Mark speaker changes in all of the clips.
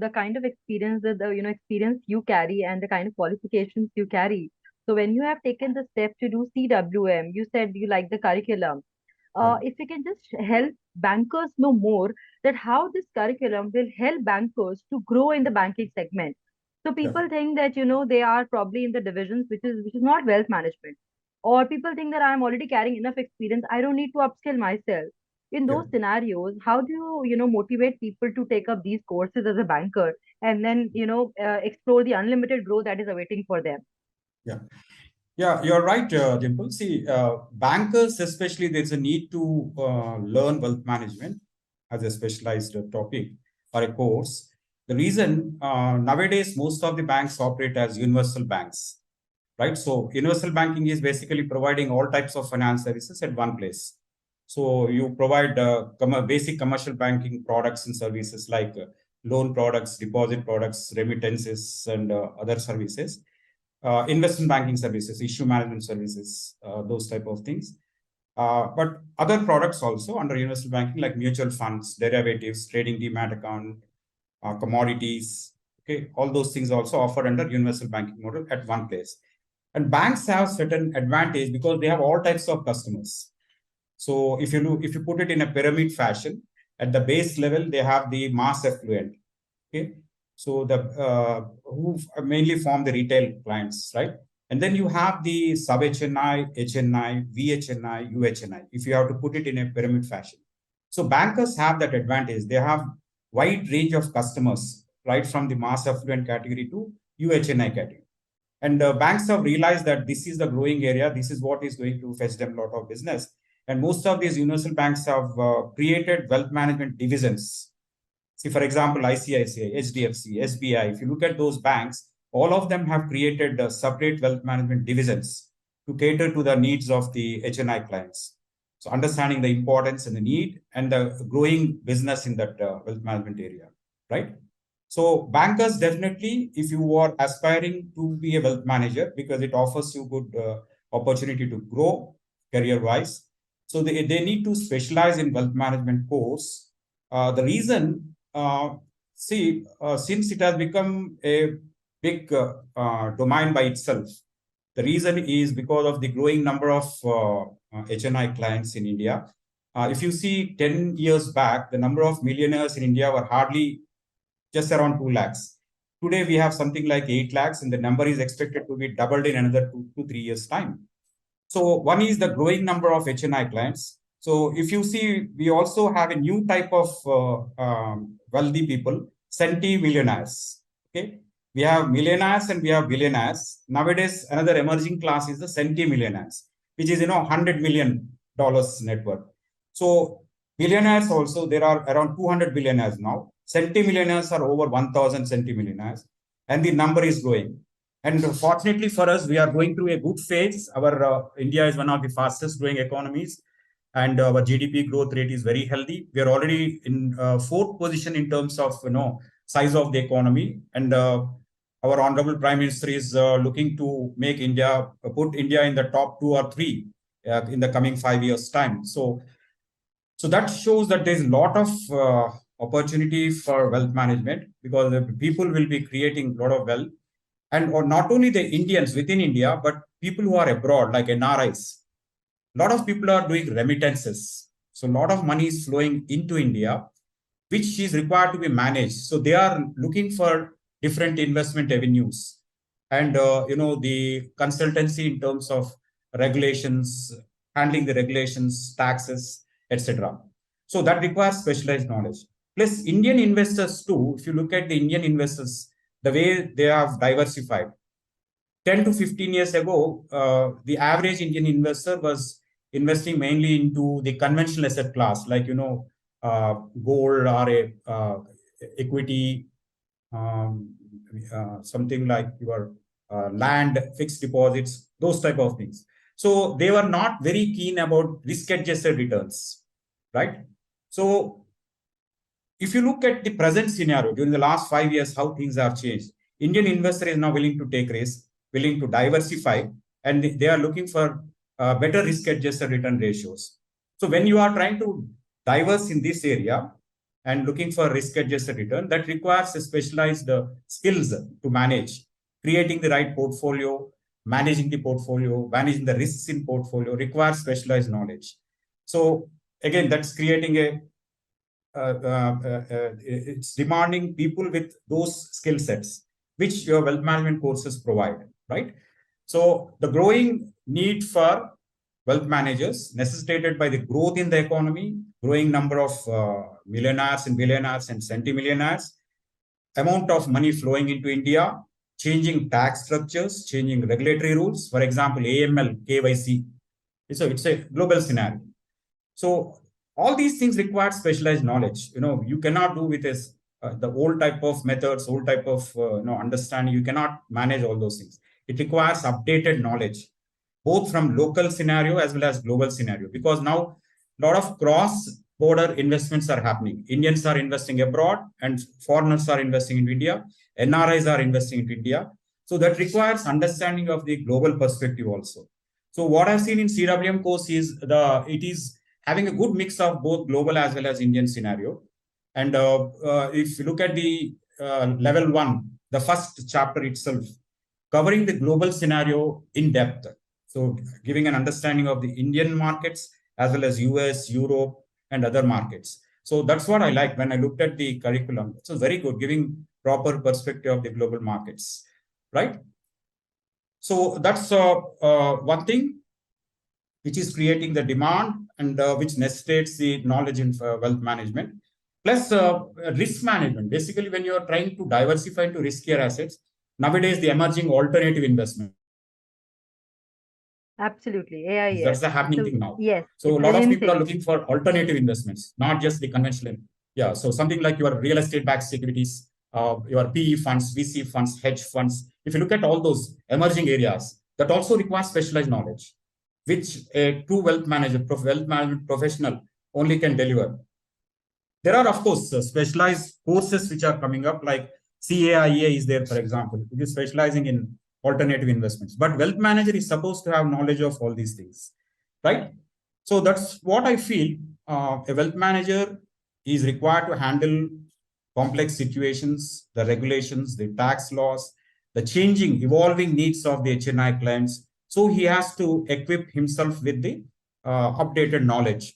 Speaker 1: the kind of experience that the experience you carry and the kind of qualifications you carry. So when you have taken the step to do CWM, you said you like the curriculum.
Speaker 2: Yeah.
Speaker 1: If you can just help bankers know more that how this curriculum will help bankers to grow in the banking segment. So
Speaker 2: Yeah.
Speaker 1: people think that they are probably in the divisions which is not wealth management, or people think that I'm already carrying enough experience. I don't need to upskill myself. In
Speaker 2: Yeah.
Speaker 1: those scenarios, how do you motivate people to take up these courses as a banker and then explore the unlimited growth that is awaiting for them?
Speaker 2: Yeah. Yeah, you're right, Dimple. See, bankers, especially, there's a need to learn wealth management as a specialized topic or a course. The reason nowadays most of the banks operate as universal banks, right? So, universal banking is basically providing all types of finance services at one place. So, you provide basic commercial banking products and services like loan products, deposit products, remittances, and other services, investment banking services, issue management services, those type of things. But other products also under universal banking like mutual funds, derivatives, trading demat account, commodities, okay, all those things also offered under universal banking model at one place. And banks have certain advantage because they have all types of customers. So if you put it in a pyramid fashion, at the base level they have the mass affluent, okay, so the who mainly form the retail clients, right? And then you have the sub HNI, HNI, VHNI, UHNI, if you have to put it in a pyramid fashion. So bankers have that advantage. They have wide range of customers, right from the mass affluent category to UHNI category. And banks have realized that this is the growing area. This is what is going to fetch them a lot of business. And most of these universal banks have created wealth management divisions. See, for example, ICICI, HDFC, SBI, if you look at those banks, all of them have created separate wealth management divisions to cater to the needs of the HNI clients. So understanding the importance and the need and the growing business in that wealth management area, right? So bankers definitely, if you are aspiring to be a wealth manager, because it offers you good opportunity to grow career-wise. So they need to specialize in wealth management course. The reason, since it has become a big domain by itself, the reason is because of the growing number of HNI clients in India. If you see 10 years back, the number of millionaires in India were hardly just around 2 lakhs. Today, we have something like 8 lakhs, and the number is expected to be doubled in another 2 to 3 years' time. So one is the growing number of HNI clients. So if you see, we also have a new type of wealthy people, centimillionaires. Okay, we have millionaires and we have billionaires. Nowadays, another emerging class is the centimillionaires, which is $100 million net worth. So billionaires also, there are around 200 billionaires now. Centimillionaires are over 1,000 centimillionaires, and the number is growing. And fortunately for us, we are going through a good phase. Our India is one of the fastest growing economies, and our GDP growth rate is very healthy. We are already in fourth position in terms of size of the economy, and our honorable Prime Minister is looking to make India put India in the top 2 or 3 in the coming 5 years' time. So that shows that there is a lot of opportunity for wealth management because the people will be creating a lot of wealth, and or not only the Indians within India, but people who are abroad, like NRIs. A lot of people are doing remittances. So a lot of money is flowing into India, which is required to be managed. So they are looking for different investment avenues, and the consultancy in terms of regulations, handling the regulations, taxes, etc. So that requires specialized knowledge. Plus, Indian investors too. If you look at the Indian investors, the way they have diversified. 10 to 15 years ago, the average Indian investor was investing mainly into the conventional asset class, like, gold or a equity, um, something like your land, fixed deposits, those type of things. So they were not very keen about risk-adjusted returns, right? So if you look at the present scenario during the last 5 years, how things have changed. Indian investor is now willing to take risk, willing to diversify, and they are looking for better risk-adjusted return ratios. So when you are trying to diverse in this area, and looking for risk-adjusted return, that requires a specialized skills to manage, creating the right portfolio, managing the risks in portfolio requires specialized knowledge. So again, that's creating it's demanding people with those skill sets, which your wealth management courses provide, right? So the growing need for wealth managers necessitated by the growth in the economy, growing number of millionaires and billionaires and centimillionaires, amount of money flowing into India, changing tax structures, changing regulatory rules. For example, AML, KYC. So it's a global scenario. So all these things require specialized knowledge. You cannot do with this the old type of methods, old type of understanding. You cannot manage all those things. It requires updated knowledge, both from local scenario as well as global scenario, because now a lot of cross-border investments are happening. Indians are investing abroad and foreigners are investing in India. NRIs are investing in India. So that requires understanding of the global perspective also. So what I've seen in CWM course is it is having a good mix of both global as well as Indian scenario. And if you look at the level 1, the first chapter itself, covering the global scenario in depth. So giving an understanding of the Indian markets as well as US, Europe, and other markets. So that's what I like when I looked at the curriculum. So very good, giving proper perspective of the global markets, right? So that's one thing which is creating the demand and which necessitates the knowledge in wealth management. Plus risk management. Basically, when you are trying to diversify into riskier assets, nowadays the emerging alternative investment.
Speaker 1: Absolutely. AIS.
Speaker 2: That's the happening thing now.
Speaker 1: Yes.
Speaker 2: So a
Speaker 1: It's
Speaker 2: lot of
Speaker 1: within
Speaker 2: people are
Speaker 1: things.
Speaker 2: looking for alternative investments, not just the conventional. Yeah. So something like your real estate backed securities, your PE funds, VC funds, hedge funds. If you look at all those emerging areas, that also requires specialized knowledge, which a true wealth management professional only can deliver. There are, of course, specialized courses which are coming up, like CAIA is there, for example, which is specializing in alternative investments. But wealth manager is supposed to have knowledge of all these things, right? So that's what I feel. A wealth manager is required to handle complex situations, the regulations, the tax laws, the changing, evolving needs of the HNI clients. So he has to equip himself with the updated knowledge,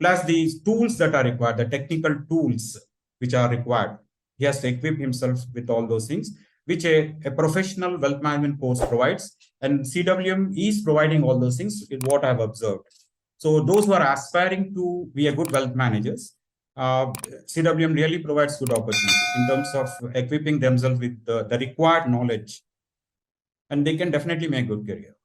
Speaker 2: plus these tools that are required, the technical tools which are required. He has to equip himself with all those things, which a professional wealth management course provides. And CWM is providing all those things, is what I've observed. So those who are aspiring to be a good wealth managers, CWM really provides good opportunity in terms of equipping themselves with the required knowledge, and they can definitely make good career.